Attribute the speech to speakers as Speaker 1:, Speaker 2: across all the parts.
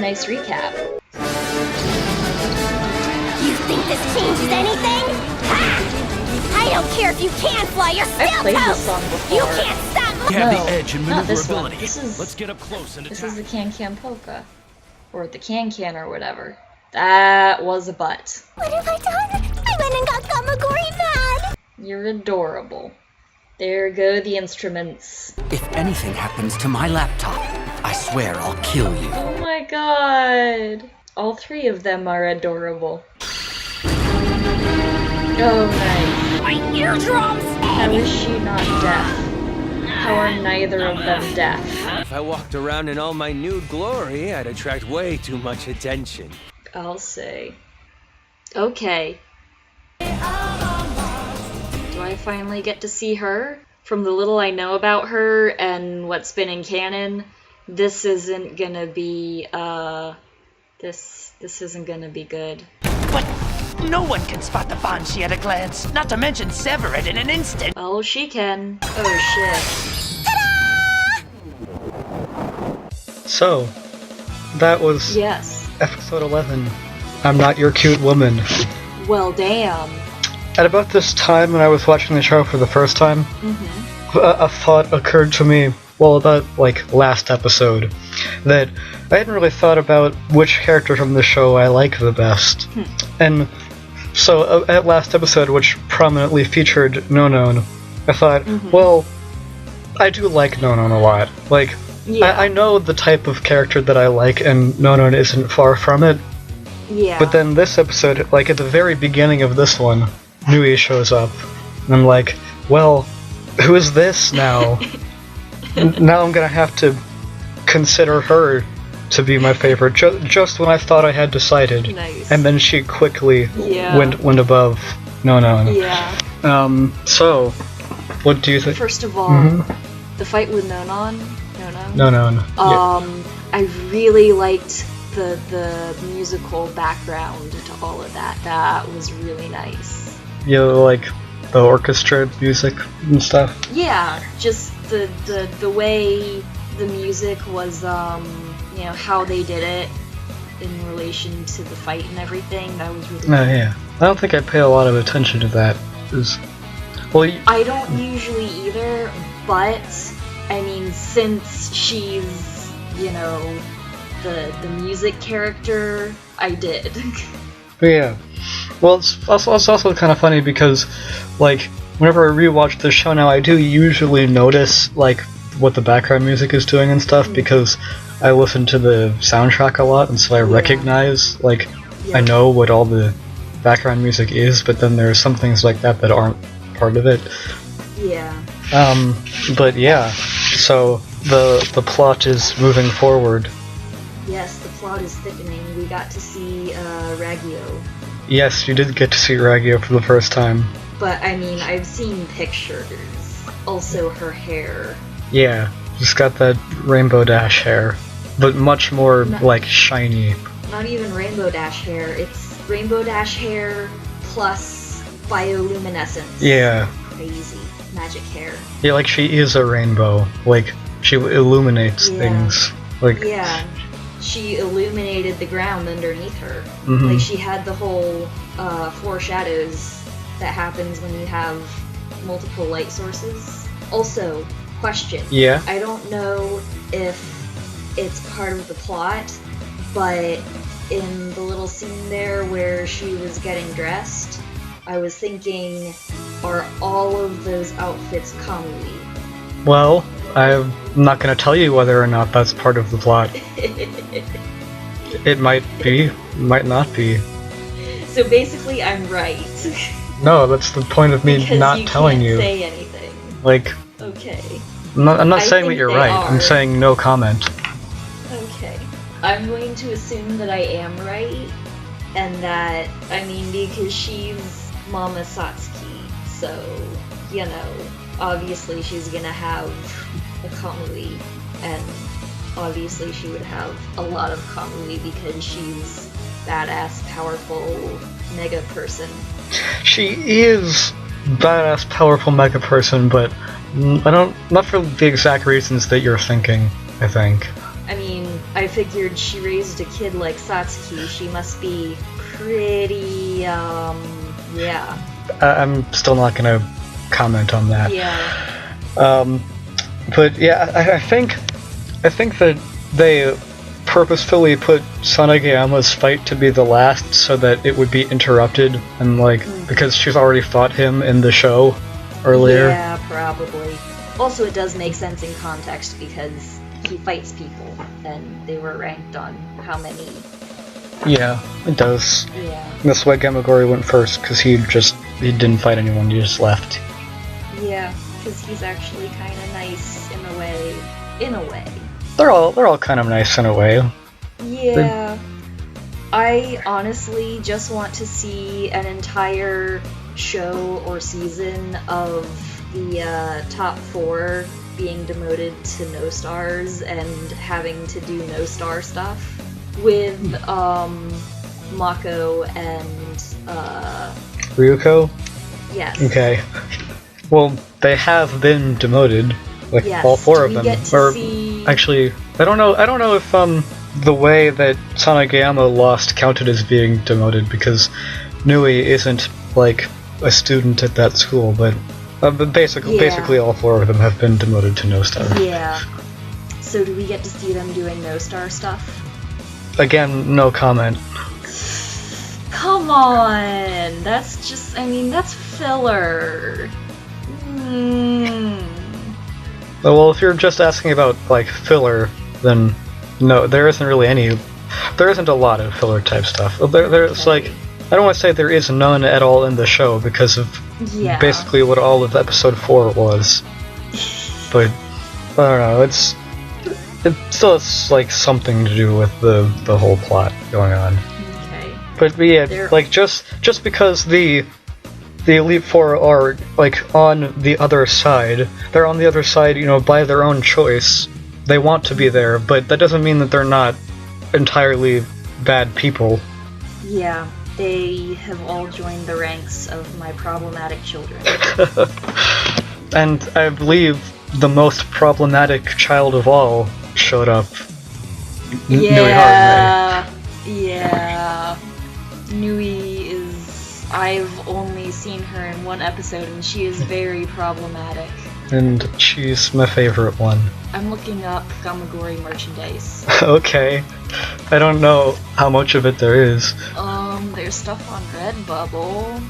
Speaker 1: nice recap.
Speaker 2: You think this changes anything? Ha! I don't care if you can fly, you're still
Speaker 1: I've played this
Speaker 2: toast!
Speaker 1: song before.
Speaker 2: You can't stop me!
Speaker 3: We have
Speaker 1: No,
Speaker 3: the edge in
Speaker 1: not this one.
Speaker 3: maneuverability.
Speaker 1: This is,
Speaker 3: Let's get up close and
Speaker 1: this
Speaker 3: attack.
Speaker 1: is the Can Polka. Or the Can or whatever. That was a butt.
Speaker 2: What have I done? I went and got Gamagori mad!
Speaker 1: You're adorable. There go the instruments.
Speaker 4: If anything happens to my laptop, I swear I'll kill you.
Speaker 1: Oh my god. All three of them are adorable. Oh, nice.
Speaker 2: My eardrums!
Speaker 1: How is she not deaf? How are neither of them deaf?
Speaker 5: If I walked around in all my nude glory, I'd attract way too much attention.
Speaker 1: I'll say. Okay. Do I finally get to see her? From the little I know about her and what's been in canon, this isn't gonna be, this isn't gonna be good.
Speaker 6: But no one can spot the Banshee at a glance, not to mention sever it in an instant.
Speaker 1: Well, she can. Oh shit.
Speaker 7: So, that was
Speaker 1: Yes.
Speaker 7: episode 11. I'm Not Your Cute Woman.
Speaker 1: Well, damn.
Speaker 7: At about this time when I was watching the show for the first time, a thought occurred to me, well, about, like, last episode, that I hadn't really thought about which character from the show I like the best. And so, at last episode, which prominently featured Nonon, I thought, well, I do like Nonon a lot. Like,
Speaker 1: Yeah.
Speaker 7: I know the type of character that I like, and Nonon isn't far from it.
Speaker 1: Yeah.
Speaker 7: But then this episode, like at the very beginning of this one, Nui shows up, and I'm like, well, who is this now? Now I'm gonna have to consider her to be my favorite, just when I thought I had decided.
Speaker 1: Nice.
Speaker 7: And then she quickly
Speaker 1: Yeah.
Speaker 7: went above Nonon.
Speaker 1: Yeah.
Speaker 7: So, what do you think?
Speaker 1: First of all, the fight with Nonon.
Speaker 7: Nonon.
Speaker 1: I really liked the musical background to all of that. That was really nice.
Speaker 7: You like the orchestra music and stuff?
Speaker 1: Yeah, just the way the music was, you know, how they did it in relation to the fight and everything. That was really
Speaker 7: Oh yeah. I don't think I pay a lot of attention to that. Well,
Speaker 1: I don't usually either, but I mean, since she's, you know, the music character, I did.
Speaker 7: yeah. Well, it's also kind of funny because, like, whenever I rewatch the show now, I do usually notice, like, what the background music is doing and stuff, because I listen to the soundtrack a lot, and so I recognize, like, I know what all the background music is, but then there are some things like that that aren't part of it.
Speaker 1: Yeah.
Speaker 7: But yeah, so the plot is moving forward.
Speaker 1: Yes, the plot is thickening. We got to see Raggio.
Speaker 7: Yes, you did get to see Raggio for the first time.
Speaker 1: But I mean, I've seen pictures. Also, her hair.
Speaker 7: Yeah, just got that Rainbow Dash hair, but much more, like, shiny.
Speaker 1: Not even Rainbow Dash hair. It's Rainbow Dash hair plus bioluminescence.
Speaker 7: Yeah.
Speaker 1: Crazy. Magic hair.
Speaker 7: Yeah, like, she is a rainbow. Like, she illuminates things. Like,
Speaker 1: yeah. She illuminated the ground underneath her.
Speaker 7: Mhm.
Speaker 1: Like, she had the whole four shadows that happens when you have multiple light sources. Also, question.
Speaker 7: Yeah?
Speaker 1: I don't know if it's part of the plot, but in the little scene there where she was getting dressed, I was thinking, are all of those outfits Kamui?
Speaker 7: well, I'm not gonna tell you whether or not that's part of the plot. It might be, might not be.
Speaker 1: So basically, I'm right.
Speaker 7: No, that's the point of me
Speaker 1: Because
Speaker 7: not telling
Speaker 1: can't
Speaker 7: you.
Speaker 1: say anything.
Speaker 7: Like,
Speaker 1: Okay.
Speaker 7: I'm not
Speaker 1: I
Speaker 7: saying that
Speaker 1: think
Speaker 7: you're
Speaker 1: they
Speaker 7: right.
Speaker 1: are.
Speaker 7: I'm saying no comment.
Speaker 1: Okay. I'm going to assume that I am right, and that, I mean, because she's Mama Satsuki, so, you know, obviously she's gonna have a Kamui, and obviously she would have a lot of Kamui because she's badass, powerful, mega person.
Speaker 7: She is badass, powerful mega person, but not for the exact reasons that you're thinking, I think.
Speaker 1: I mean, I figured she raised a kid like Satsuki. She must be pretty, yeah.
Speaker 7: I'm still not gonna comment on that.
Speaker 1: Yeah.
Speaker 7: But yeah, I think that they purposefully put Sanagayama's fight to be the last so that it would be interrupted, and like, because she's already fought him in the show earlier.
Speaker 1: Yeah, probably. Also, it does make sense in context because he fights people, and they were ranked on how many.
Speaker 7: Yeah, it does.
Speaker 1: Yeah.
Speaker 7: That's why Gamagori went first, because he didn't fight anyone, he just left.
Speaker 1: Yeah, because he's actually kind of nice in a way. In a way.
Speaker 7: They're all kind of nice in a way.
Speaker 1: Yeah. I honestly just want to see an entire show or season of the top 4 being demoted to no stars and having to do no star stuff with Mako and
Speaker 7: Ryuko?
Speaker 1: yes.
Speaker 7: Okay. Well, they have been demoted, like
Speaker 1: Yes.
Speaker 7: all 4 of
Speaker 1: Do we
Speaker 7: them.
Speaker 1: get to
Speaker 7: Or
Speaker 1: see...
Speaker 7: actually, I don't know if the way that Sanagayama lost counted as being demoted, because Nui isn't like a student at that school, but basically all 4 of them have been demoted to no star.
Speaker 1: Yeah. So do we get to see them doing no star stuff?
Speaker 7: Again, no comment.
Speaker 1: Come on! That's just, I mean, that's filler.
Speaker 7: Well, if you're just asking about, like, filler, then no, there isn't a lot of filler type stuff. There's like, I don't want to say there is none at all in the show because of basically what all of episode 4 was. But, I don't know, it still has, like, something to do with the whole plot going on.
Speaker 1: Okay.
Speaker 7: But yeah, like, just because the Elite Four are, like, on the other side, they're on the other side, you know, by their own choice. They want to be there, but that doesn't mean that they're not entirely bad people.
Speaker 1: Yeah, they have all joined the ranks of my problematic children.
Speaker 7: And I believe the most problematic child of all showed up. Nui Harume.
Speaker 1: Yeah. Nui is... I've only seen her in one episode and she is very problematic.
Speaker 7: And she's my favorite one.
Speaker 1: I'm looking up Gamagori merchandise.
Speaker 7: Okay. I don't know how much of it there is.
Speaker 1: There's stuff on Redbubble.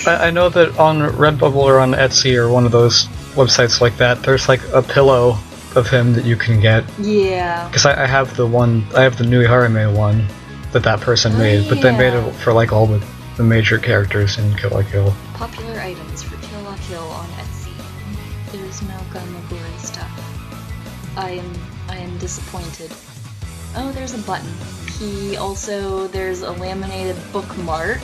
Speaker 7: I know that on Redbubble or on Etsy or one of those websites like that, there's like a pillow of him that you can get.
Speaker 1: Yeah.
Speaker 7: Because I have the Nui Harume one that person made, but they made it for like all the major characters in Kill la Kill.
Speaker 1: Popular items for Kill la Kill on Etsy. There's no Gamagori stuff. I am disappointed. Oh, there's a button. There's a laminated bookmark.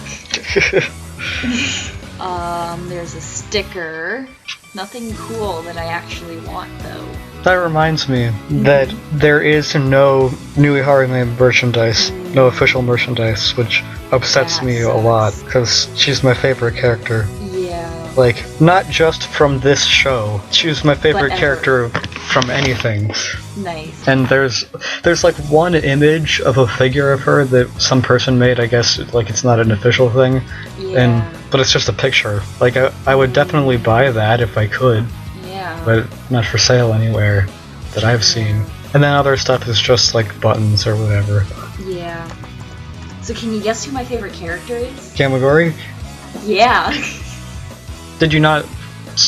Speaker 1: There's a sticker. Nothing cool that I actually want, though.
Speaker 7: That reminds me that there is no Nui Harume merchandise, no official merchandise, which upsets me a lot, because she's my favorite character.
Speaker 1: Yeah.
Speaker 7: Like, not just from this show. She's my favorite character from anything.
Speaker 1: Nice.
Speaker 7: And there's like one image of a figure of her that some person made, I guess, like it's not an official thing.
Speaker 1: Yeah.
Speaker 7: But it's just a picture. Like, I would definitely buy that if I could.
Speaker 1: Yeah.
Speaker 7: But not for sale anywhere that I've seen. And then other stuff is just like buttons or whatever.
Speaker 1: Yeah. So can you guess who my favorite character is?
Speaker 7: Gamagori?
Speaker 1: Yeah.
Speaker 7: Did you not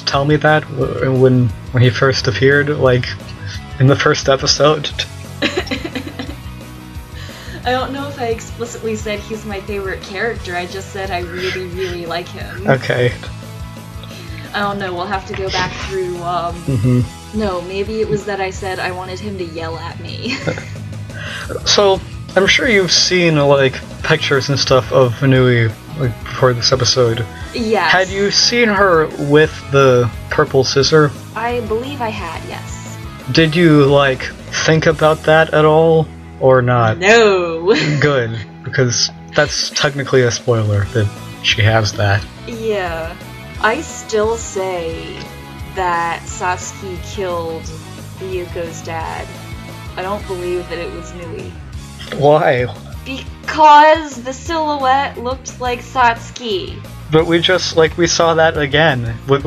Speaker 7: tell me that when he first appeared, like, in the first episode?
Speaker 1: I don't know if I explicitly said he's my favorite character, I just said I really, really like him.
Speaker 7: Okay.
Speaker 1: I don't know, we'll have to go back through, No, maybe it was that I said I wanted him to yell at me.
Speaker 7: So, I'm sure you've seen, like, pictures and stuff of Nui, like, before this episode.
Speaker 1: Yes.
Speaker 7: Had you seen her with the purple scissor?
Speaker 1: I believe I had, yes.
Speaker 7: Did you, like, think about that at all? Or not?
Speaker 1: No!
Speaker 7: Good, because that's technically a spoiler that she has that.
Speaker 1: Yeah. I still say that Satsuki killed Ryuko's dad. I don't believe that it was Nui.
Speaker 7: Why?
Speaker 1: Because the silhouette looked like Satsuki.
Speaker 7: But we saw that again, with,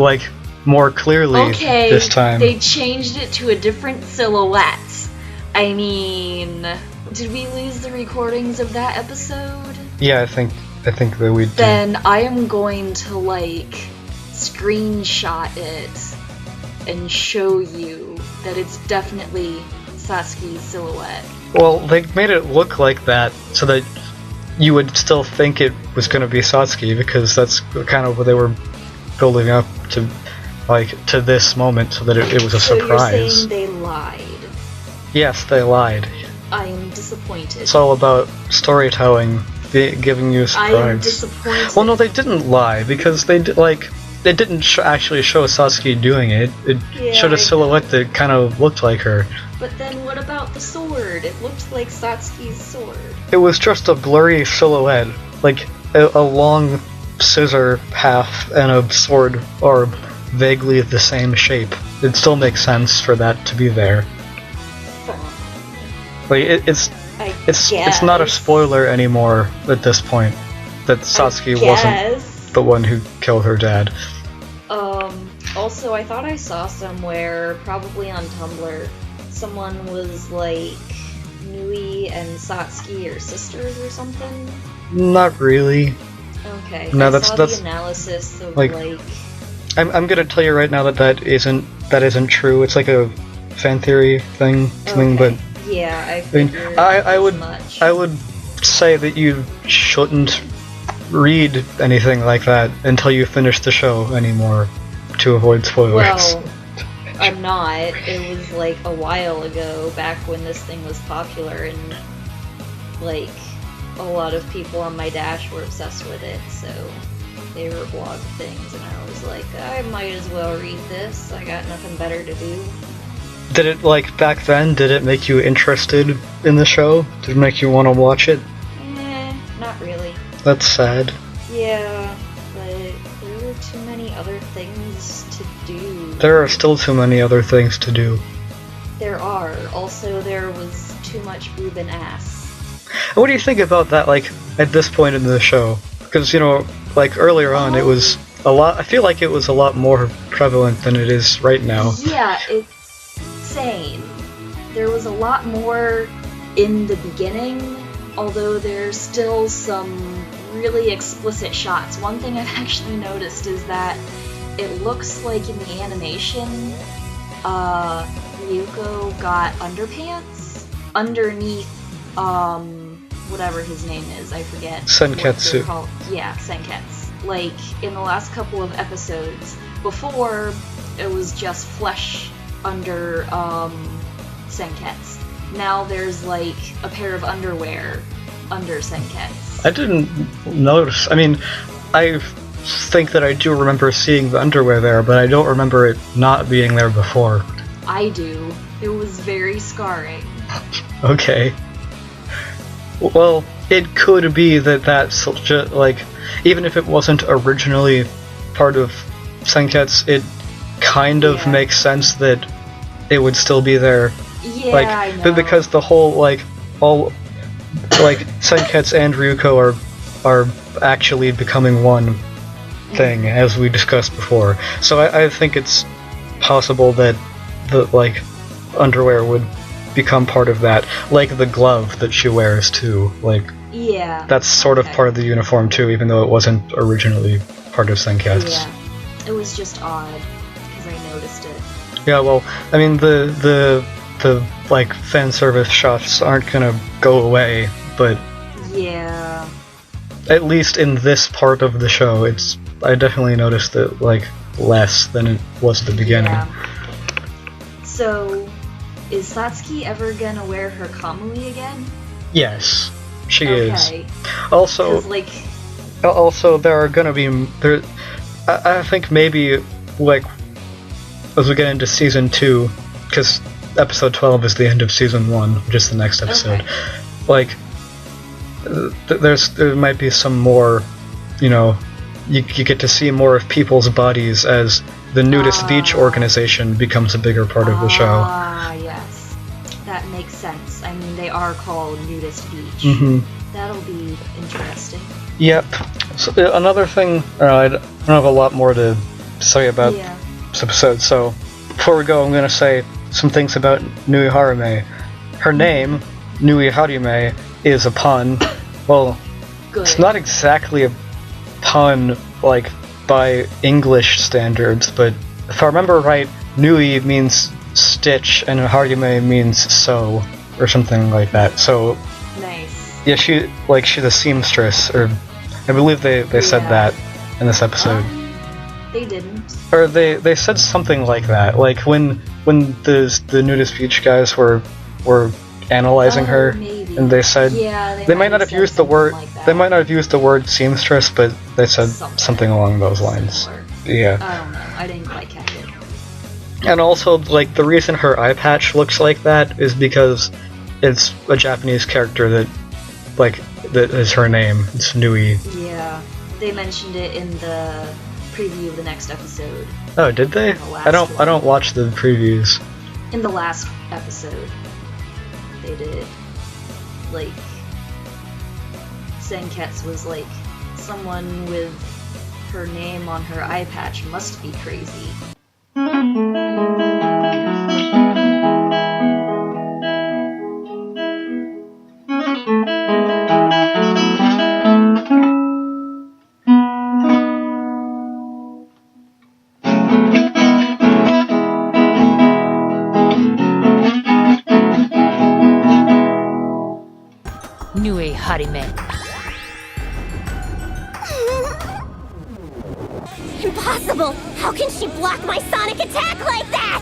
Speaker 7: more clearly this time.
Speaker 1: They changed it to a different silhouette. I mean, did we lose the recordings of that episode?
Speaker 7: Yeah, I think that we did.
Speaker 1: Then I am going to, screenshot it and show you that it's definitely Satsuki's silhouette.
Speaker 7: Well, they made it look like that so that you would still think it was going to be Satsuki, because that's kind of what they were building up to, to this moment, so that it was a surprise.
Speaker 1: So you're saying they lied?
Speaker 7: Yes, they lied.
Speaker 1: I am disappointed.
Speaker 7: It's all about storytelling, giving you a surprise.
Speaker 1: I am disappointed.
Speaker 7: Well, no, they didn't lie, because they didn't actually show Satsuki doing it. It showed a silhouette that kind of looked like her.
Speaker 1: But then what about the sword? It looked like Satsuki's sword.
Speaker 7: It was just a blurry silhouette, a long scissor path and a sword are vaguely the same shape. It still makes sense for that to be there. It's not a spoiler anymore at this point that Satsuki wasn't the one who killed her dad.
Speaker 1: Also, I thought I saw somewhere, probably on Tumblr, someone was like, Nui and Satsuki are sisters or something?
Speaker 7: Not really.
Speaker 1: Okay,
Speaker 7: no,
Speaker 1: I
Speaker 7: that's
Speaker 1: saw the analysis of
Speaker 7: I'm gonna tell you right now that isn't true. It's like a fan theory thing, but
Speaker 1: yeah, I
Speaker 7: would say that you shouldn't read anything like that until you finish the show anymore, to avoid spoilers.
Speaker 1: Well, I'm not. It was a while ago, back when this thing was popular, and a lot of people on my dash were obsessed with it, so they were blog things, and I was like, I might as well read this. I got nothing better to do.
Speaker 7: Did it, back then, did it make you interested in the show? Did it make you want to watch it?
Speaker 1: Not really.
Speaker 7: That's sad.
Speaker 1: Yeah, but there were too many other things to do.
Speaker 7: There are still too many other things to do.
Speaker 1: There are. Also, there was too much boob and ass.
Speaker 7: What do you think about that, at this point in the show? Because, earlier on, it was a lot. I feel like it was a lot more prevalent than it is right now.
Speaker 1: Yeah, it's insane. There was a lot more in the beginning, although there's still some really explicit shots. One thing I've actually noticed is that it looks like in the animation, Ryuko got underpants underneath, whatever his name is, I forget.
Speaker 7: Senketsu.
Speaker 1: Yeah, Senketsu. In the last couple of episodes, before it was just flesh under, Senketsu. Now there's, a pair of underwear under Senketsu.
Speaker 7: I didn't notice. I mean, I think that I do remember seeing the underwear there, but I don't remember it not being there before.
Speaker 1: I do. It was very scarring.
Speaker 7: Okay. Well, it could be that that's just, even if it wasn't originally part of Senketsu, it kind of makes sense that it would still be there.
Speaker 1: Yeah, I know.
Speaker 7: But because the whole, all Senketsu and Ryuko are actually becoming one thing, as we discussed before. So I think it's possible that the underwear would become part of that, the glove that she wears too.
Speaker 1: Yeah.
Speaker 7: That's sort of part of the uniform too, even though it wasn't originally part of Senketsu.
Speaker 1: Yeah. It was just odd because I noticed it.
Speaker 7: Yeah, well, I mean the fan service shots aren't gonna go away, but
Speaker 1: yeah,
Speaker 7: at least in this part of the show, I definitely noticed it less than it was at the beginning.
Speaker 1: Yeah. So, is Satsuki ever gonna wear her kamui again?
Speaker 7: Yes, she is.
Speaker 1: Okay.
Speaker 7: Also, there are gonna be I think maybe as we get into season 2, because episode 12 is the end of season 1, which is the next episode. Okay. There might be some more, you get to see more of people's bodies as the Nudist Beach organization becomes a bigger part of the show.
Speaker 1: Yes. That makes sense. are called Nudist Beach. That'll be interesting.
Speaker 7: Yep. So, another thing, I don't have a lot more to say about this episode, so before we go, I'm going to say some things about Nui Harume. Her name, Nui Harume, is a pun. Well, it's not exactly a pun, like, by English standards, but if I remember right, Nui means stitch, and Harume means sew, or something like that, so...
Speaker 1: Nice.
Speaker 7: Yeah, she's a seamstress, or... I believe they said that in this episode.
Speaker 1: They didn't.
Speaker 7: Or they said something like that, like when the Nudist Beach guys were analyzing her,
Speaker 1: maybe.
Speaker 7: and they said they might not have used the word
Speaker 1: like
Speaker 7: might not have used the word seamstress, but they said something along those lines.
Speaker 1: Similar.
Speaker 7: Yeah.
Speaker 1: I don't know. I didn't quite catch it.
Speaker 7: And also, like, the reason her eye patch looks like that is because it's a Japanese character that is her name. It's Nui.
Speaker 1: Yeah, they mentioned it in the preview of the next episode.
Speaker 7: Oh, did they? I don't watch the previews.
Speaker 1: In the last episode, they did. Like, Senketsu was like, someone with her name on her eye patch must be crazy.
Speaker 3: Nui Harime.
Speaker 2: Impossible! How can she block my sonic attack like that?